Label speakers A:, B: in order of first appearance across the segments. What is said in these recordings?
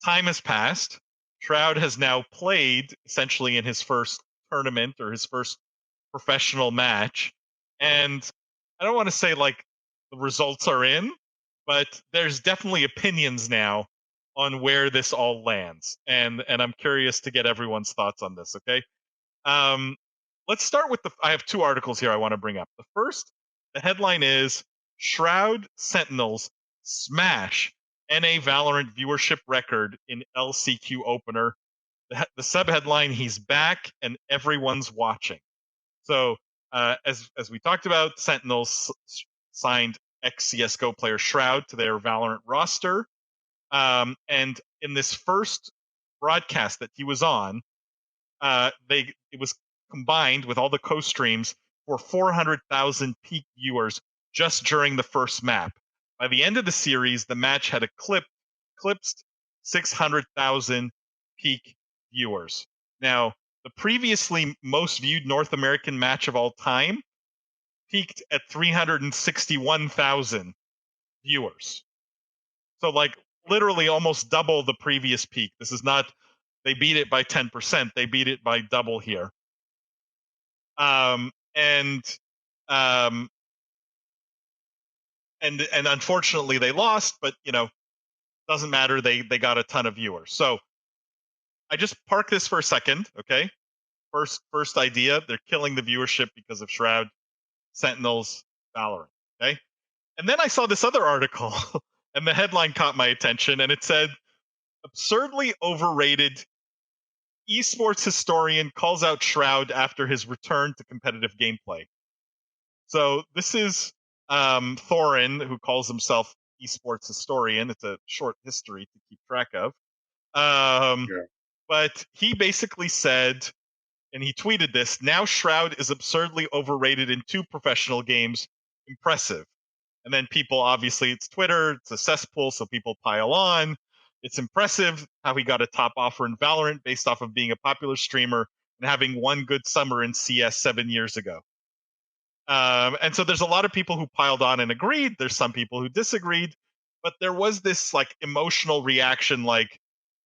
A: time has passed. Shroud has now played essentially in his first tournament or his first professional match. And I don't want to say like the results are in, but there's definitely opinions now on where this all lands. And I'm curious to get everyone's thoughts on this, okay? Um let's start with the I have two articles here I want to bring up. The first, the headline is Shroud Sentinels smash NA Valorant viewership record in LCQ opener. The subheadline, he's back and everyone's watching. So, as we talked about, Sentinels signed ex CS:GO player Shroud to their Valorant roster, and in this first broadcast that he was on, they it was combined with all the co-streams for 400,000 peak viewers just during the first map. By the end of the series, the match had eclipsed 600,000 peak viewers. Now, the previously most viewed North American match of all time peaked at 361,000 viewers. So, like, literally almost double the previous peak. This is not, they beat it by 10%, they beat it by double here. Um, and, um, and unfortunately they lost, but doesn't matter. They got a ton of viewers. So I just park this for a second, okay? First idea, they're killing the viewership because of Shroud, Sentinels, Valorant. Okay. And then I saw this other article and the headline caught my attention and it said, absurdly overrated esports historian calls out Shroud after his return to competitive gameplay. So this is Thorin, who calls himself esports historian. It's a short history to keep track of. Um,
B: Yeah.
A: but he basically said, and he tweeted this, now Shroud is absurdly overrated in two professional games. Impressive. And then people, obviously, it's Twitter, it's a cesspool, so people pile on. It's impressive how he got a top offer in Valorant based off of being a popular streamer and having one good summer in CS 7 years ago. And so there's a lot of people who piled on and agreed. There's some people who disagreed, but there was this like emotional reaction, like,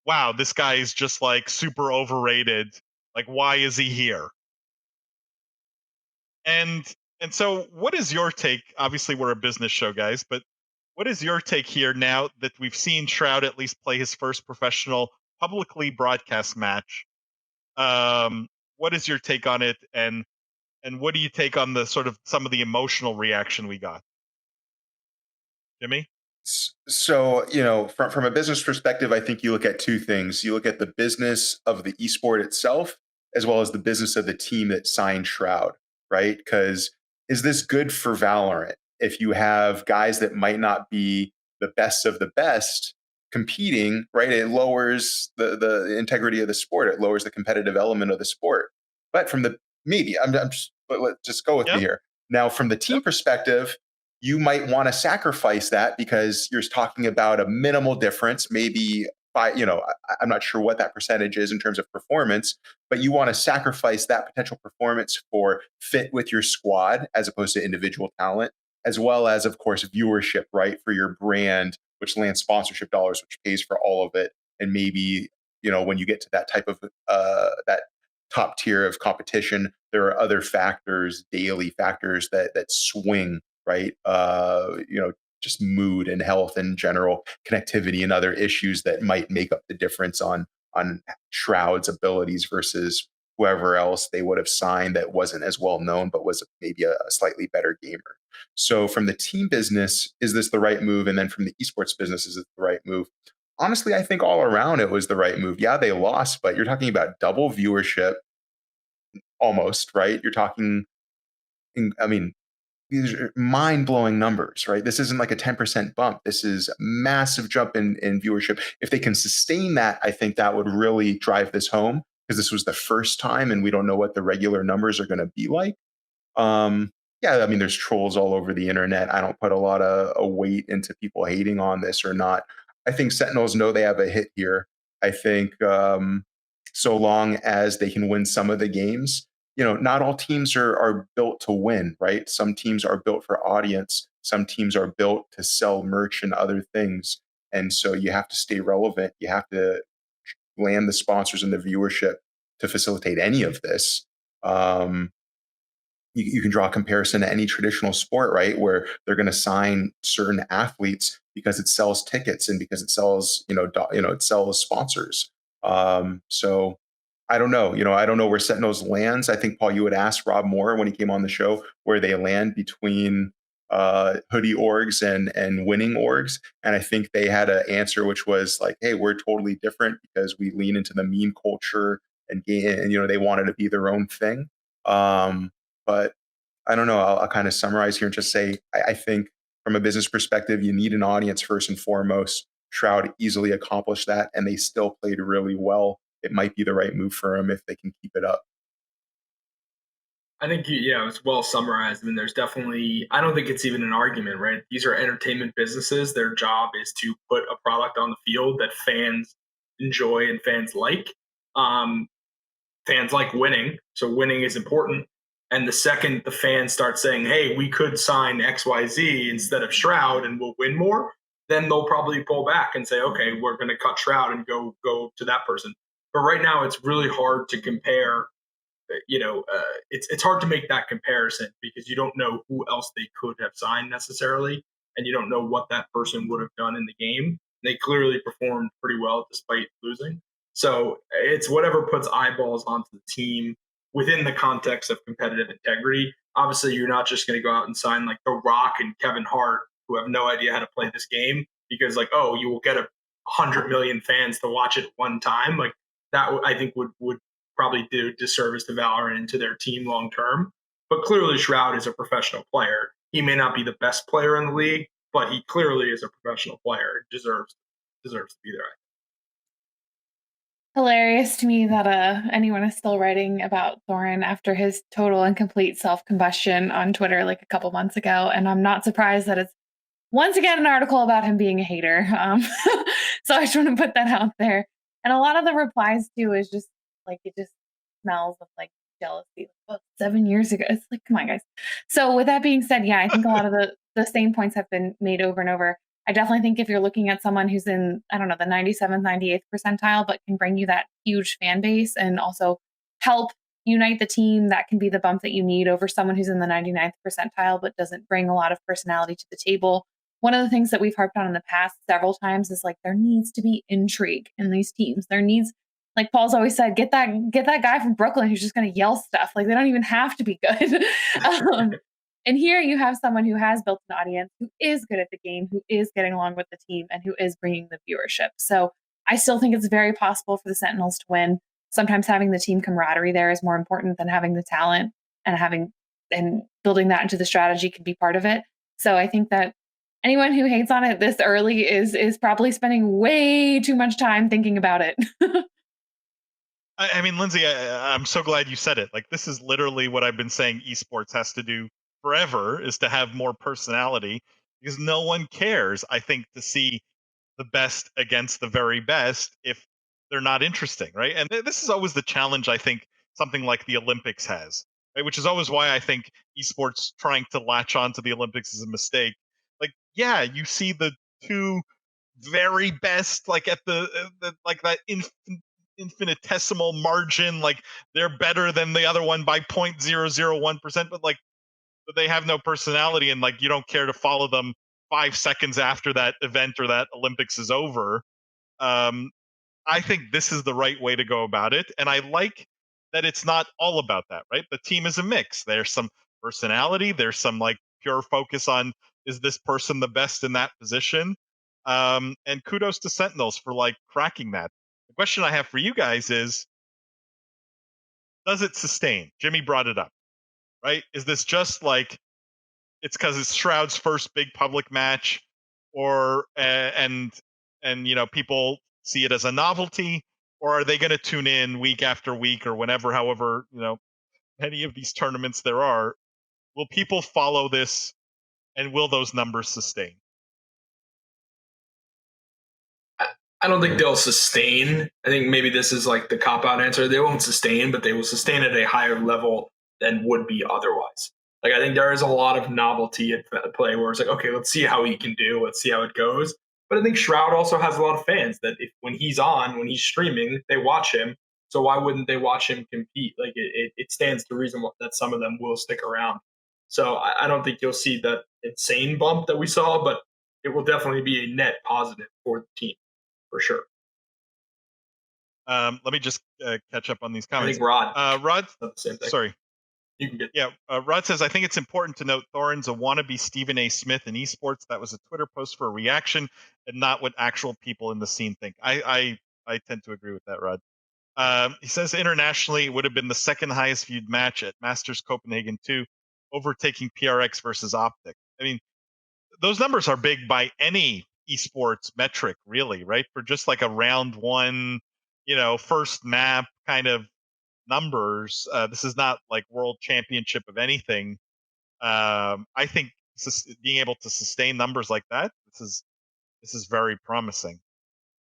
A: "Wow, this guy is just like super overrated. Like, why is he here?" And and so, what is your take? Obviously, we're a business show, guys, but what is your take here now that we've seen Shroud at least play his first professional publicly broadcast match? What is your take on it, and what do you take on the sort of some of the emotional reaction we got, Jimmy?
B: So, from a business perspective, I think you look at two things. You look at the business of the esport itself, as well as the business of the team that signed Shroud, right? Because is this good for Valorant if you have guys that might not be the best of the best competing, right? It lowers the integrity of the sport. It lowers the competitive element of the sport. But from the media, I'm just, but let's just go with me
A: Yep,
B: here. Now, from the team
A: yep,
B: perspective, you might want to sacrifice that because you're talking about a minimal difference, maybe by, I'm not sure what that percentage is in terms of performance, but you want to sacrifice that potential performance for fit with your squad as opposed to individual talent, as well as, of course, viewership, right, for your brand, which lands sponsorship dollars, which pays for all of it. And maybe, when you get to that type of, that top tier of competition, there are other factors, daily factors that swing, right? Just mood and health in general, connectivity and other issues that might make up the difference on Shroud's abilities versus whoever else they would have signed that wasn't as well known, but was maybe a slightly better gamer. So from the team business, is this the right move? And then from the esports business, is it the right move? Honestly, I think all around it was the right move. Yeah, they lost, but you're talking about double viewership almost, right? You're talking, I mean, these are mind blowing numbers, right? This isn't like a 10% bump. This is a massive jump in viewership. If they can sustain that, I think that would really drive this home because this was the first time and we don't know what the regular numbers are going to be like. Yeah, I mean, there's trolls all over the internet. I don't put a lot of a weight into people hating on this or not. I think Sentinels know they have a hit here. I think so long as they can win some of the games, not all teams are built to win, right? Some teams are built for audience. Some teams are built to sell merch and other things. And so you have to stay relevant. You have to land the sponsors and the viewership to facilitate any of this. Um, you can draw a comparison to any traditional sport, right? Where they're going to sign certain athletes because it sells tickets and because it sells, it sells sponsors. So I don't know. I don't know where Sentinels lands. I think Paul, you would ask Rob Moore when he came on the show where they land between hoodie orgs and winning orgs, and I think they had an answer which was like, "Hey, we're totally different because we lean into the meme culture and they wanted to be their own thing." But I don't know. I'll kind of summarize here and just say I think from a business perspective, you need an audience first and foremost. Shroud easily accomplished that, and they still played really well. It might be the right move for them if they can keep it up.
C: I think yeah, it's well summarized. I mean, there's definitely. I don't think it's even an argument, right? These are entertainment businesses. Their job is to put a product on the field that fans enjoy and fans like. Um, Fans like winning, so winning is important. And the second the fans start saying, "Hey, we could sign XYZ instead of Shroud, and we'll win more," then they'll probably pull back and say, "Okay, we're going to cut Shroud and go to that person." But right now, it's really hard to compare. It's hard to make that comparison because you don't know who else they could have signed necessarily, and you don't know what that person would have done in the game. They clearly performed pretty well despite losing. So it's whatever puts eyeballs onto the team within the context of competitive integrity. Obviously, you're not just going to go out and sign like The Rock and Kevin Hart, who have no idea how to play this game, because like, oh, you will get 100 million fans to watch it one time. Like that, I think would probably do disservice to Valorant and to their team long term. But clearly, Shroud is a professional player. He may not be the best player in the league, but he clearly is a professional player. Deserves to be there.
D: Hilarious to me that anyone is still writing about Thorin after his total and complete self-combustion on Twitter like a couple months ago, and I'm not surprised that it's once again an article about him being a hater. So I just want to put that out there. And a lot of the replies too is just like it just smells of like jealousy. Like, oh, 7 years ago, it's like, come on, guys. So with that being said, yeah, I think a lot of the same points have been made over and over. I definitely think if you're looking at someone who's in, I don't know, the 97th, 98th percentile, but can bring you that huge fan base and also help unite the team, that can be the bump that you need over someone who's in the 99th percentile, but doesn't bring a lot of personality to the table. One of the things that we've harped on in the past several times is like there needs to be intrigue in these teams. There needs, like Paul's always said, get that guy from Brooklyn who's just going to yell stuff. Like they don't even have to be good. And here you have someone who has built an audience, who is good at the game, who is getting along with the team, and who is bringing the viewership. So I still think it's very possible for the Sentinels to win. Sometimes having the team camaraderie there is more important than having the talent, and building that into the strategy can be part of it. So I think that anyone who hates on it this early is probably spending way too much time thinking about it.
A: I mean, Lindsay, I'm so glad you said it. Like, this is literally what I've been saying esports has to do forever, is to have more personality, because no one cares, I think, to see the best against the very best if they're not interesting, right? And this is always the challenge, I think, something like the Olympics has, right? Which is always why I think esports trying to latch on to the Olympics is a mistake. Like, yeah, you see the two very best, like at like that infinitesimal margin, like they're better than the other one by 0.001%, but like, but they have no personality, and like you don't care to follow them 5 seconds after that event or that Olympics is over. um I think this is the right way to go about it, and I like that it's not all about that, right? The team is a mix. There's some personality, there's some like pure focus on, is this person the best in that position? And kudos to Sentinels for like cracking that. The question I have for you guys is, does it sustain? Jimmy brought it up, right? Is this just like, it's because it's Shroud's first big public match, or and people see it as a novelty, or are they going to tune in week after week or whenever, however any of these tournaments there are? Will people follow this, and will those numbers sustain?
C: I don't think they'll sustain. I think maybe this is like the cop out answer. They won't sustain, but they will sustain at a higher level than would be otherwise. Like I think there is a lot of novelty at play where it's like, okay, let's see how he can do. Let's see how it goes. But I think Shroud also has a lot of fans that if when when he's streaming, they watch him. So why wouldn't they watch him compete? Like it stands to reason that some of them will stick around. So I don't think you'll see that insane bump that we saw, but it will definitely be a net positive for the team for sure.
A: Let me just catch up on these
C: I
A: comments.
C: think Rod,
A: Rod,
C: the same thing.
A: sorry.
C: You can get
A: Yeah, Rod says, I think it's important to note Thorin's a wannabe Stephen A. Smith in esports. That was a Twitter post for a reaction and not what actual people in the scene think. I tend to agree with that, Rod. He says internationally, it would have been the second highest viewed match at Masters Copenhagen 2, overtaking PRX versus Optic. I mean, those numbers are big by any esports metric, really, right? For just like a round one, first map kind of numbers. This is not like world championship of anything. I think being able to sustain numbers like that, this is very promising.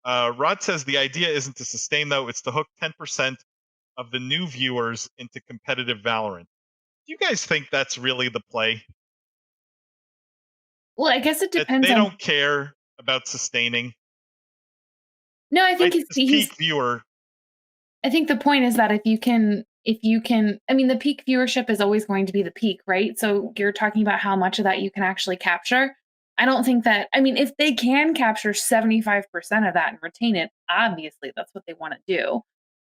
A: Rod says the idea isn't to sustain though; it's to hook 10% of the new viewers into competitive Valorant. Do you guys think that's really the play?
D: Well, I guess it
A: That
D: depends
A: they
D: on.
A: don't care about sustaining,
D: No, I think
A: right?
D: he's
A: This
D: he's
A: peak viewer.
D: I think the point is that if you can, I mean, the peak viewership is always going to be the peak, right? So you're talking about how much of that you can actually capture. I don't think that, I mean, if they can capture 75% of that and retain it, obviously that's what they want to do.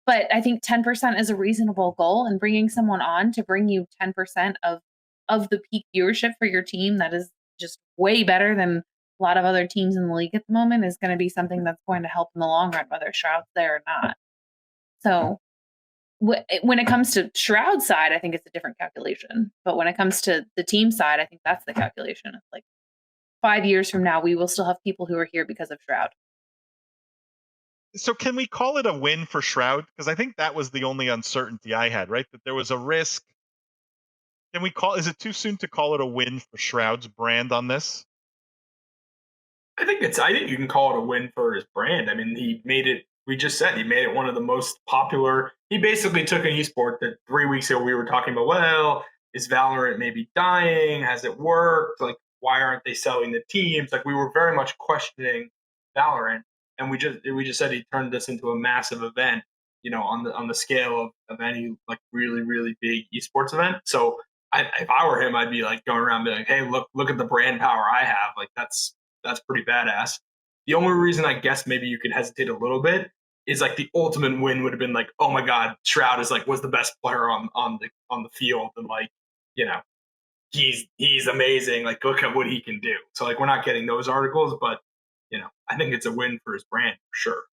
D: But I think 10% is a reasonable goal, and bringing someone on to bring you 10% of the peak viewership for your team, that is just way better than a lot of other teams in the league at the moment, is going to be something that's going to help in the long run, whether Shroud's there or not. So when it comes to Shroud side, I think it's a different calculation. But when it comes to the team side, I think that's the calculation. It's like 5 years from now, we will still have people who are here because of Shroud.
A: So can we call it a win for Shroud? Because I think that was the only uncertainty I had, right? That there was a risk. Can we call? Is it too soon to call it a win for Shroud's brand on this?
C: I think you can call it a win for his brand. I mean, he made it. We just said he made it one of the most popular. He basically took an esport that 3 weeks ago we were talking about. Well, is Valorant maybe dying? Has it worked? Like, why aren't they selling the teams? Like, we were very much questioning Valorant, and we just said he turned this into a massive event. On the scale of any like really really big esports event. So if I were him, I'd be like going around being like, hey, look at the brand power I have. Like that's pretty badass. The only reason I guess maybe you could hesitate a little bit is like the ultimate win would have been like, oh my god, Shroud was the best player on the field, and like you know he's amazing. Like look at what he can do. So like we're not getting those articles, but I think it's a win for his brand for sure.